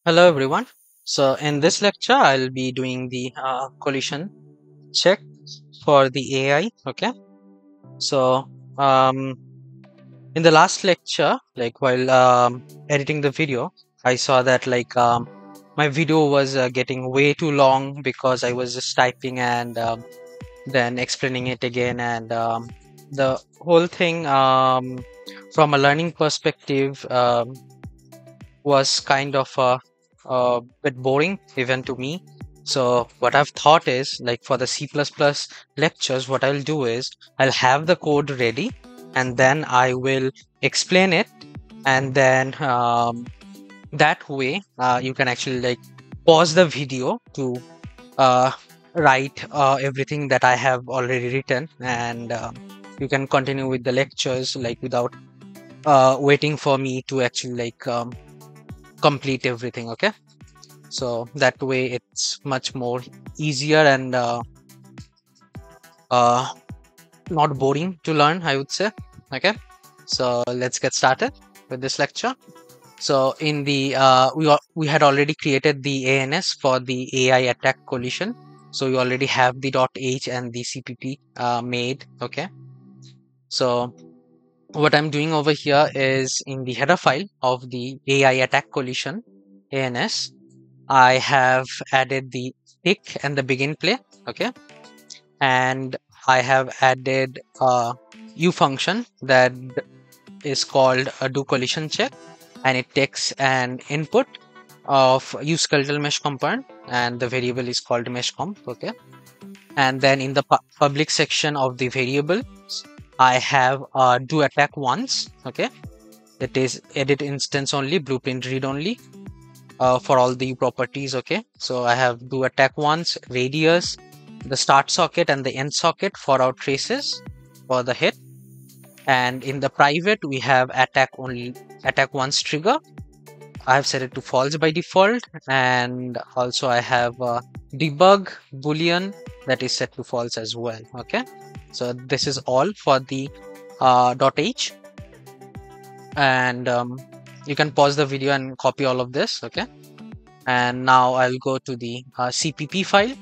Hello everyone. So in this lecture, I'll be doing the collision check for the AI. Okay. So um, in the last lecture, like while editing the video, I saw that my video was getting way too long because I was just typing and then explaining it again, and the whole thing from a learning perspective was kind of a bit boring even to me. So what I've thought is, like, for the C++ lectures, what I'll do is I'll have the code ready and then I will explain it, and then that way you can actually like pause the video to uh, write everything that I have already written, and you can continue with the lectures like without waiting for me to actually complete everything. Okay, so that way it's much more easier and uh, not boring to learn, I would say. Okay, so let's get started with this lecture. So in the we had already created the ANS for the AI attack collision, so we already have the .h and the cpp made. Okay, so what I'm doing over here is in the header file of the AI attack collision ANS, I have added the tick and the begin play. Okay, and I have added a U function that is called a do collision check, and it takes an input of U skeletal mesh component, and the variable is called mesh comp. Okay, and then in the public section of the variable, I have do attack once. Okay, that is edit instance only, blueprint read only for all the properties. Okay, so I have do attack once, radius, the start socket and the end socket for our traces for the hit. And in the private, we have attack only, attack once trigger. I have set it to false by default, and also I have debug boolean that is set to false as well. Okay, so this is all for the .h, and you can pause the video and copy all of this. Okay, and now I'll go to the cpp file,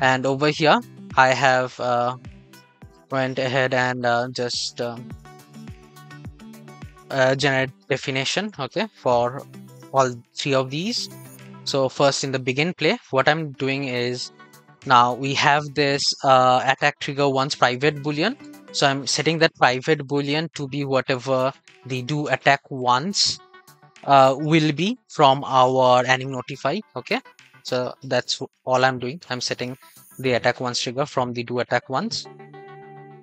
and over here I have went ahead and just generate definition. Okay, for all three of these. So first, in the begin play, what I'm doing is, now we have this attack trigger once private boolean, so I'm setting that private boolean to be whatever the do attack once will be from our anim notify. Okay, so that's all I'm doing. I'm setting the attack once trigger from the do attack once,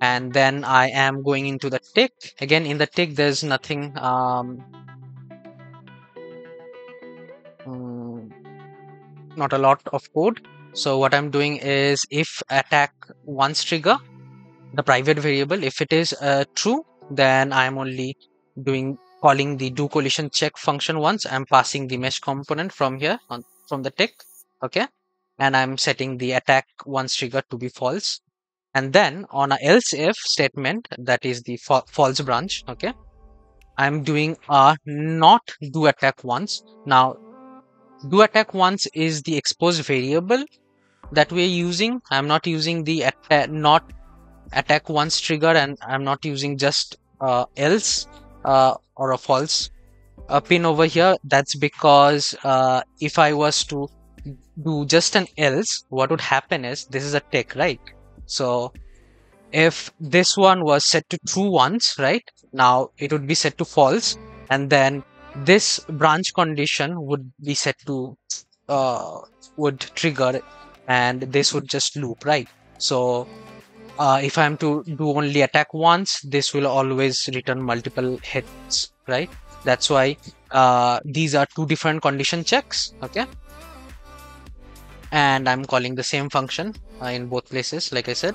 and then I am going into the tick. Again, in the tick, there's nothing mm, not a lot of code. So what I'm doing is, if attack once trigger, the private variable, if it is true, then I'm only doing calling the do collision check function once. I'm passing the mesh component from here on from the tick. Okay, and I'm setting the attack once trigger to be false. And then on a else if statement, that is the false branch. Okay, I'm doing a not do attack once. Now do attack once is the exposed variable that we're using. I'm not using the not attack once trigger, and I'm not using just else or a false pin over here. That's because if I was to do just an else, what would happen is, this is a tick, right? So if this one was set to true once, right, now it would be set to false, and then this branch condition would be set to would trigger, and this would just loop, right? So if I'm to do only attack once, this will always return multiple hits, right? That's why these are two different condition checks. Okay, and I'm calling the same function in both places, like I said.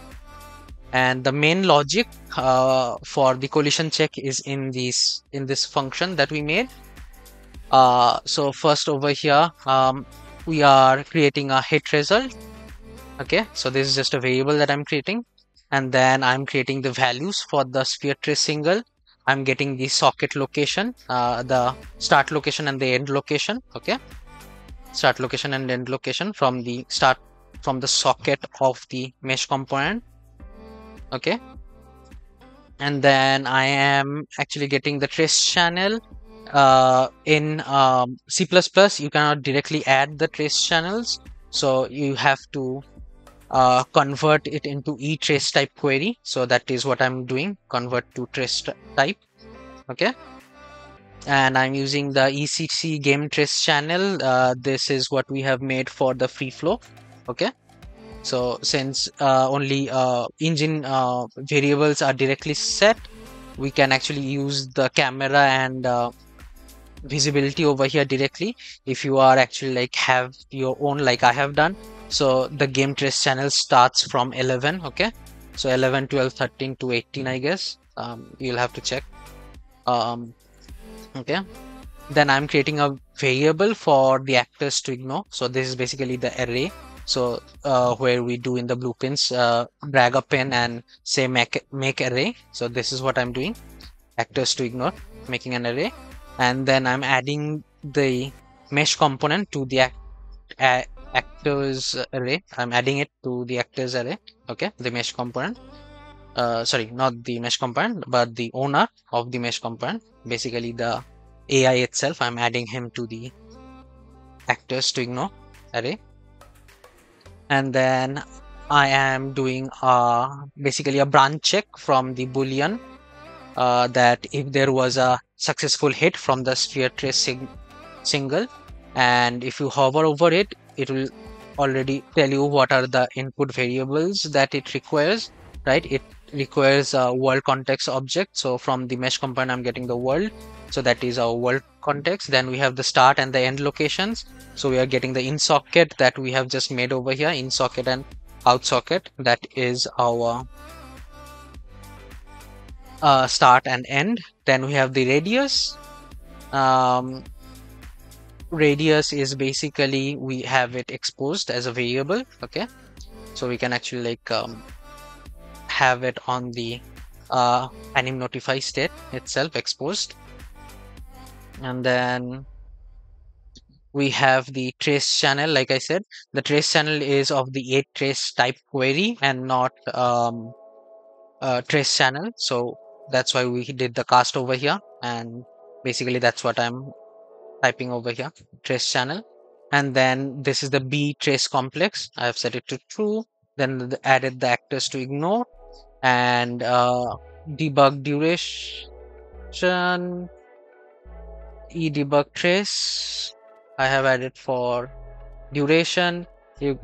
And the main logic for the collision check is in this function that we made. So first over here, we are creating a hit result. Okay, so this is just a variable that I'm creating, and then I'm creating the values for the sphere trace single. I'm getting the socket location, the start location and the end location. Okay, start location and end location from the socket of the mesh component. Okay, and then I am actually getting the trace channel. In C++, you cannot directly add the trace channels, so you have to convert it into trace type query. So that is what I'm doing, convert to trace type. Okay, and I'm using the ECC game trace channel. This is what we have made for the free flow. Okay, so since only engine variables are directly set, we can actually use the camera and visibility over here directly. If you are actually like have your own, like I have done, so the game trace channel starts from 11. Okay, so 11, 12, 13 to 18, I guess. You'll have to check. Okay, then I'm creating a variable for the actors to ignore. So this is basically the array. So where we do in the blueprints, drag a pin and say make array. So this is what I'm doing, actors to ignore, making an array. And then I'm adding the mesh component to the actors array. I'm adding it to the actors array. Okay, the mesh component. Sorry, not the mesh component, but the owner of the mesh component. Basically, the AI itself. I'm adding him to the actors to ignore array. And then I am doing basically a branch check from the boolean, that if there was a successful hit from the sphere trace single, and if you hover over it, it will already tell you what are the input variables that it requires, right? It requires a world context object. So from the mesh component, I'm getting the world. So that is our world context. Then we have the start and the end locations. So we are getting the in socket that we have just made over here, in socket and out socket. That is our start and end. Then we have the radius. Radius is basically, we have it exposed as a variable. Okay, so we can actually like have it on the anim notify state itself exposed. And then we have the trace channel. Like I said, the trace channel is of the 8 trace type query and not trace channel. So that's why we did the cast over here, and basically that's what I'm typing over here, trace channel. And then this is the B trace complex. I have set it to true. Then added the actors to ignore, and debug duration, debug trace. I have added for duration. You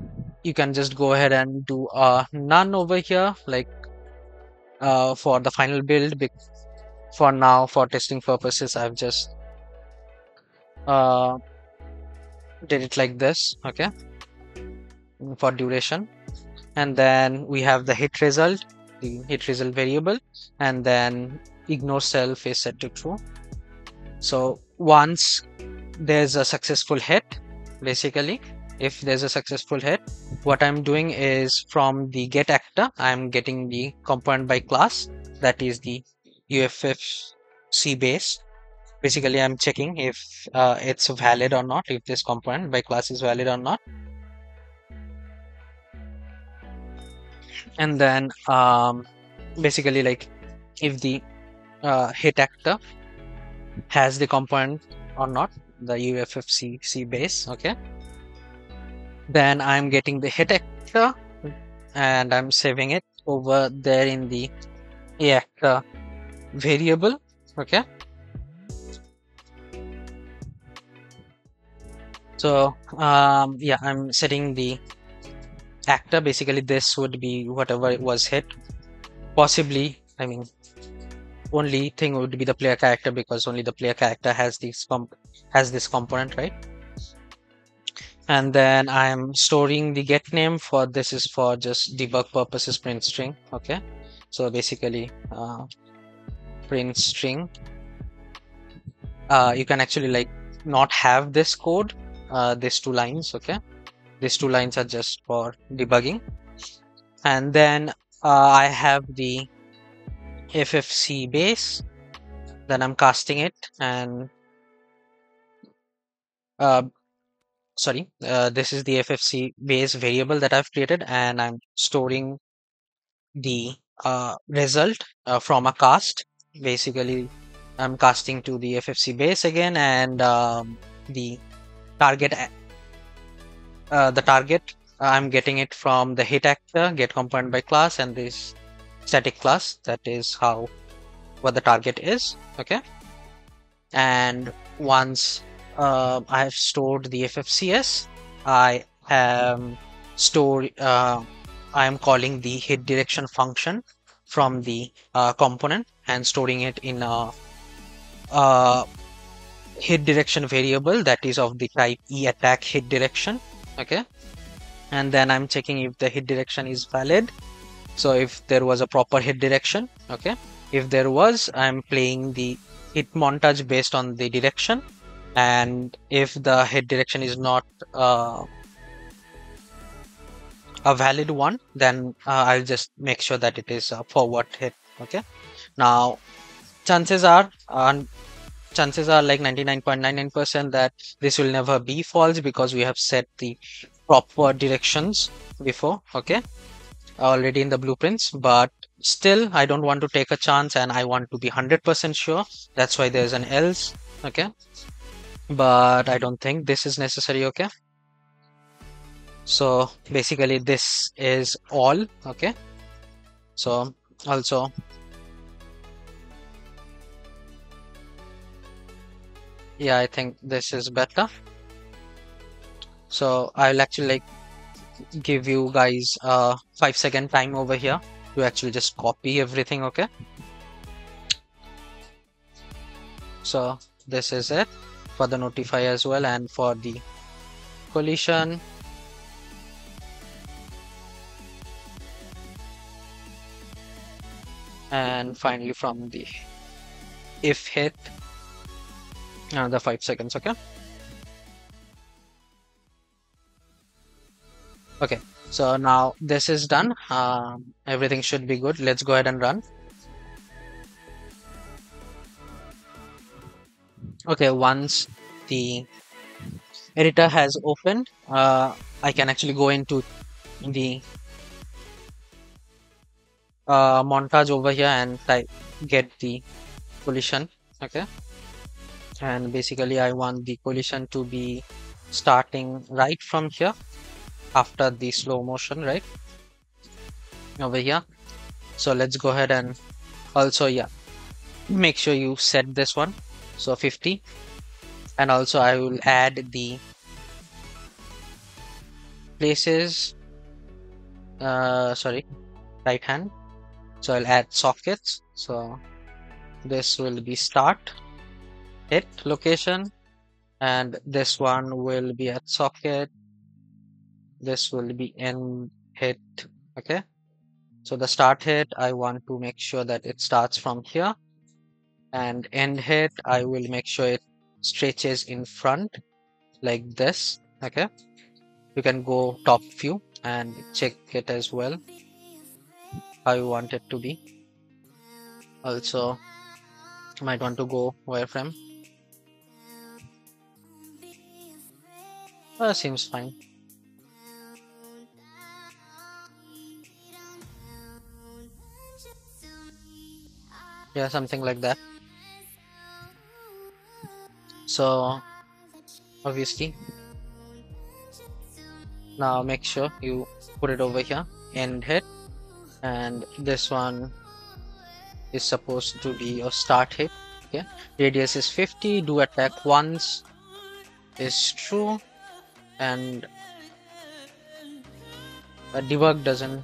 can just go ahead and do none over here, like for the final build. For now, for testing purposes, I've just did it like this. Okay, for duration. And then we have the hit result, the hit result variable, and then ignore self is set to true. So once there's a successful hit, basically if there's a successful hit, what I'm doing is from the get actor, I'm getting the component by class, that is the UFFC base. Basically I'm checking if it's valid or not, if this component by class is valid or not. And then basically like if the hit actor has the component or not, the UFFC base. Okay, then I'm getting the hit actor and I'm saving it over there in the actor variable. Okay, so yeah, I'm setting the actor. Basically this would be whatever it was hit, possibly, I mean, only thing would be the player character, because only the player character has this component, right? And then I'm storing the get name. For this is for just debug purposes, print string. Okay, so basically print string. You can actually like not have this code, these 2 lines. Okay, these 2 lines are just for debugging. And then I have the FFC base, then I'm casting it, and uh, sorry, this is the FFC base variable that I've created, and I'm storing the result from a cast. Basically, I'm casting to the FFC base again, and the target, the target, I'm getting it from the hit actor, get component by class, and this static class. That is how what the target is. Okay, and once I have stored the FFCS, I am store. I am calling the hit direction function from the component and storing it in a uh, hit direction variable that is of the type e attack hit direction. Okay, and then I'm checking if the hit direction is valid. So if there was a proper hit direction, okay. If there was, I'm playing the hit montage based on the direction, and if the hit direction is not a valid one, then I'll just make sure that it is a forward hit. Okay. Now chances are, like 99.99% that this will never be false because we have set the proper directions before. Okay, already in the blueprints, but still I don't want to take a chance and I want to be 100% sure. That's why there's an else. Okay, but I don't think this is necessary. Okay, so basically this is all. Okay, so also, yeah, I think this is better. So I'll actually like give you guys 5-second time over here to actually just copy everything. Okay, so this is it for the notify as well, and for the collision, and finally from the if hit, another 5 seconds. Okay, okay, so now this is done. Everything should be good. Let's go ahead and run. Okay, once the editor has opened, I can actually go into the montage over here and type get the collision. Okay, and basically I want the collision to be starting right from here after the slow motion, right over here. So let's go ahead and also, yeah, make sure you set this one, so 50, and also I will add the places, sorry, right hand. So I'll add sockets. So this will be start hit location, and this one will be at socket. This will be end hit. Okay, so the start hit, I want to make sure that it starts from here, and end hit, I will make sure it stretches in front like this. Okay, you can go top view and check it as well how you want it to be. Also might want to go wireframe. Seems fine. Yeah, something like that. So obviously now make sure you put it over here, end hit, and this one is supposed to be a start hit. Okay, radius is 50, do attack once is true, and debug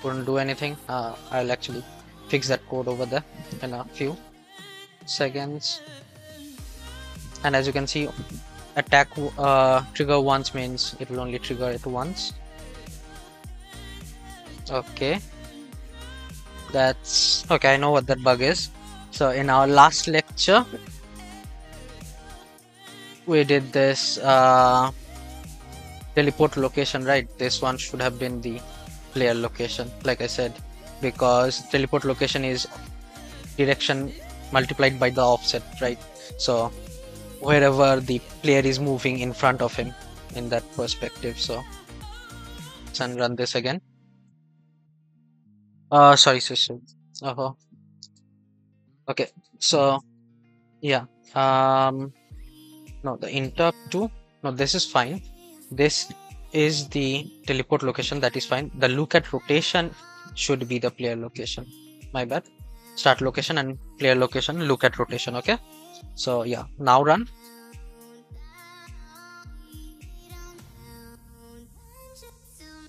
wouldn't do anything. I'll actually fix that code over there in a few seconds. And as you can see, attack trigger once means it will only trigger it once. Okay, that's okay. I know what that bug is. So in our last lecture we did this teleport location, right? This one should have been the player location, like I said, because teleport location is direction multiplied by the offset, right? So wherever the player is moving in front of him in that perspective. So let's run this again. Sorry, sister. Uh-huh. Okay, so yeah. Um, no, the interrupt two. No, this is fine. This is the teleport location. That is fine. The look at rotation should be the player location. My bad. Start location and player location. Look at rotation. Okay. So yeah, now run.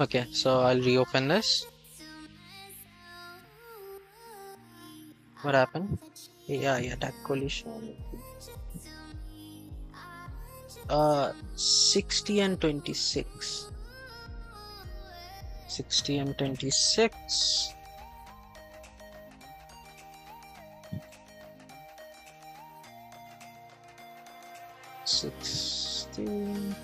Okay, so I'll reopen this. What happened? Yeah, yeah, attack collision. 60 and 26. 60 and 26. Sixteen.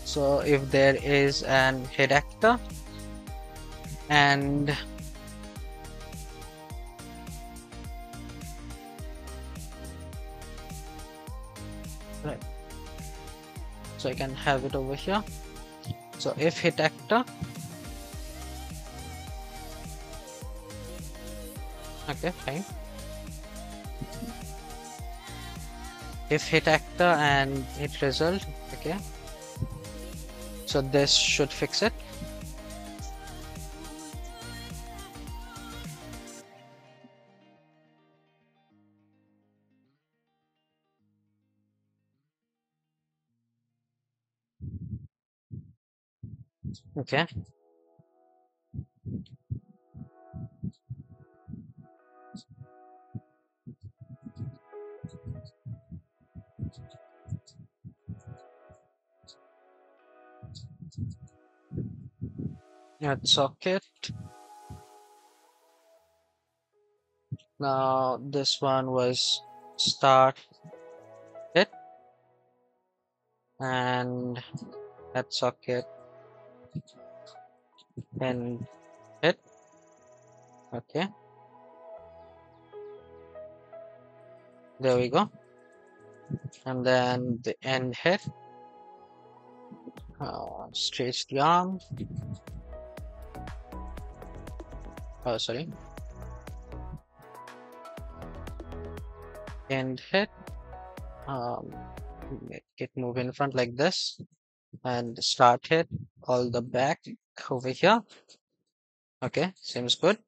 So if there is an head actor and right, so I can have it over here. So if hit actor, okay, fine. If hit actor and hit result, okay. So this should fix it. Okay. Yeah, socket. Now this one was start hit and that socket and hit. Okay, there we go. And then the end hit. Stretch the arm. Oh, sorry. End hit. Make it move in front like this and start hit all the back over here. Okay, seems good.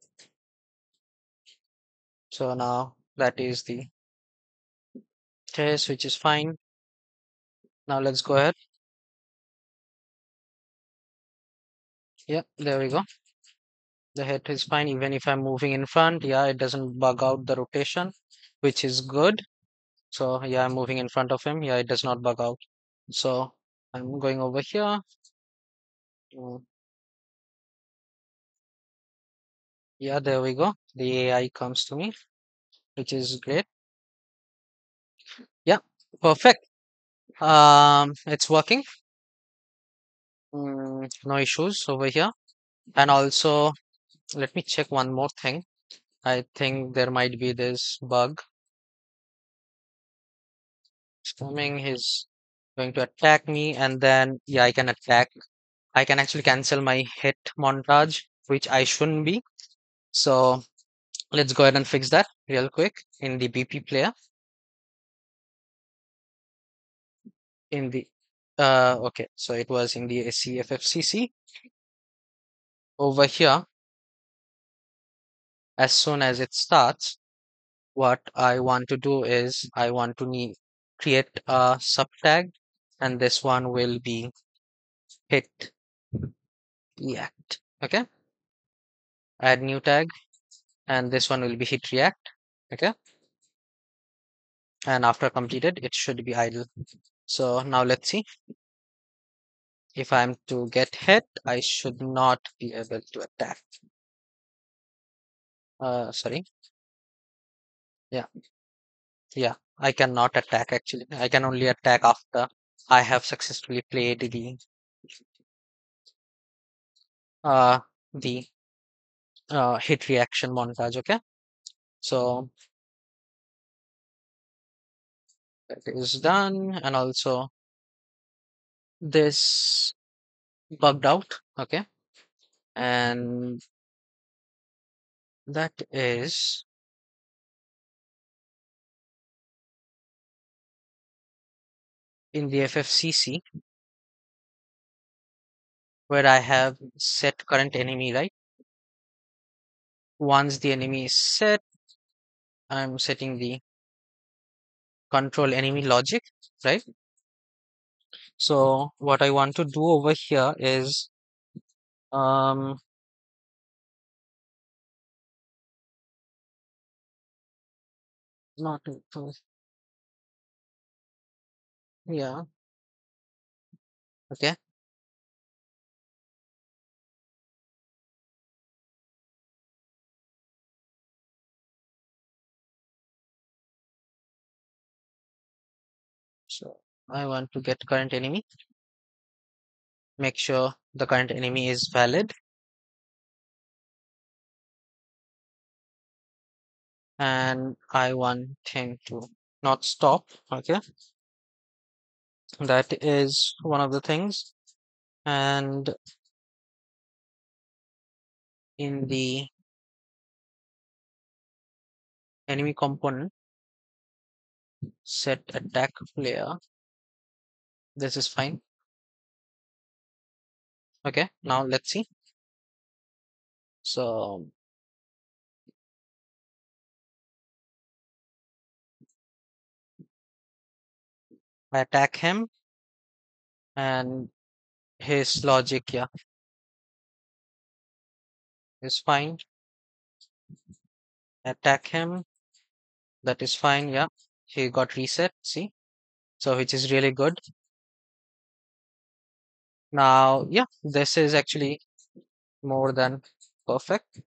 So now that is the test, which is fine. Now let's go ahead. Yeah, there we go. The hit is fine even if I'm moving in front. Yeah, it doesn't bug out the rotation, which is good. So yeah, I'm moving in front of him. Yeah, it does not bug out. So I'm going over here. Mm, yeah, there we go. The AI comes to me, which is great. Yeah, perfect. It's working. No issues over here. And also, let me check one more thing. I think there might be this bug. Coming, he's going to attack me, and then yeah, I can attack. I can actually cancel my hit montage, which I shouldn't be. So let's go ahead and fix that real quick in the BP player. In the okay, so it was in the CFFCC over here. As soon as it starts, what I want to do is I want to create a subtag, and this one will be hit react. Okay, add new tag, and this one will be hit react. Okay, and after completed, it should be idle. So now let's see. If I'm to get hit, I should not be able to attack. Sorry. Yeah, yeah. I cannot attack actually. I can only attack after I have successfully played the uh, the hit reaction montage. Okay, so that is done, and also this bugged out. Okay, and that is in the FFCC where I have set current enemy, right? Once the enemy is set, I'm setting the control enemy logic, right? So what I want to do over here is um not yeah, okay. So I want to get current enemy, make sure the current enemy is valid, and I want him to not stop. Okay, that is one of the things. And in the enemy component, set attack player. This is fine. Okay, now let's see. So I attack him, and his logic, yeah, is fine. Attack him, that is fine, yeah. He got reset, see? So which is really good. Now, yeah, this is actually more than perfect.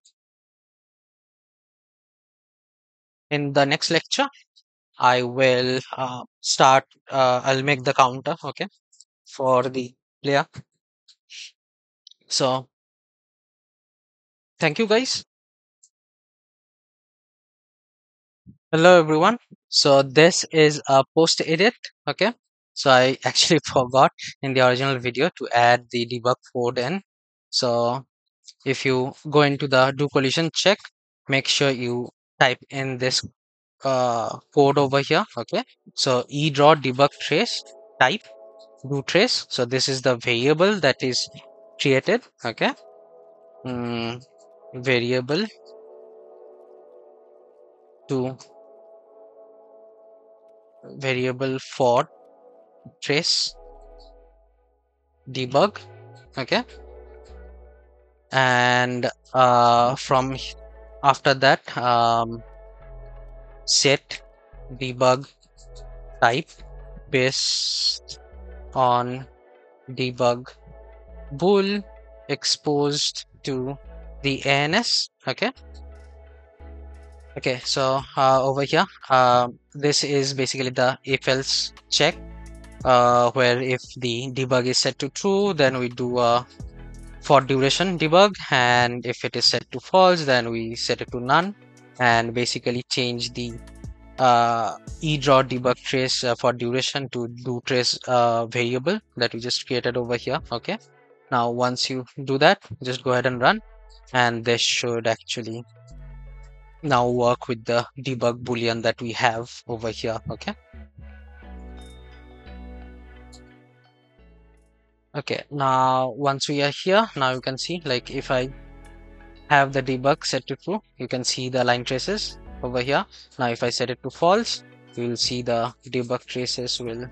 In the next lecture, I will I'll make the counter, okay, for the player. So thank you guys. Hello everyone. So this is a post edit, okay. So I actually forgot in the original video to add the debug code in. So if you go into the do collision check, make sure you type in this code over here, okay. So e draw debug trace type do trace. So this is the variable that is created, okay. mm, Variable to variable for trace debug, okay. And after that, set debug type based on debug bool exposed to the ANS, okay. Okay, so over here, this is basically the if else check, where if the debug is set to true, then we do a for duration debug, and if it is set to false, then we set it to none, and basically change the eDraw debug trace for duration to do trace variable that we just created over here, okay. Now once you do that, just go ahead and run, and this should actually now work with the debug boolean that we have over here, okay. Okay, now once we are here, now you can see, like, if I have the debug set to true, you can see the line traces over here. Now if I set it to false, you will see the debug traces will,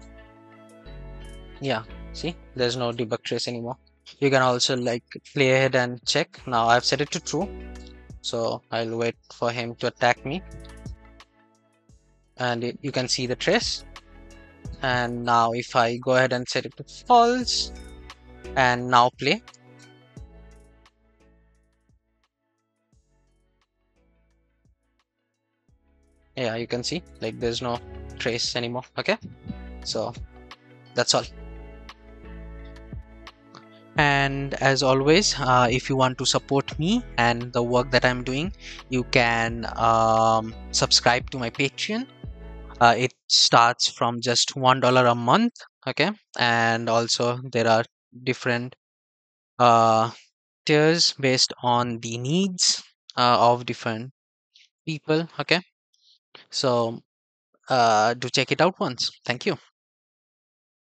yeah, see, there's no debug trace anymore. You can also like play ahead and check. Now I've set it to true, so I'll wait for him to attack me, and you can see the trace. And now if I go ahead and set it to false and now play, yeah, you can see like there's no trace anymore, okay. So that's all. And as always, if you want to support me and the work that I'm doing, you can subscribe to my Patreon. It starts from just $1 a month. Okay. And also, there are different uh, tiers based on the needs of different people. Okay. So, do check it out once. Thank you.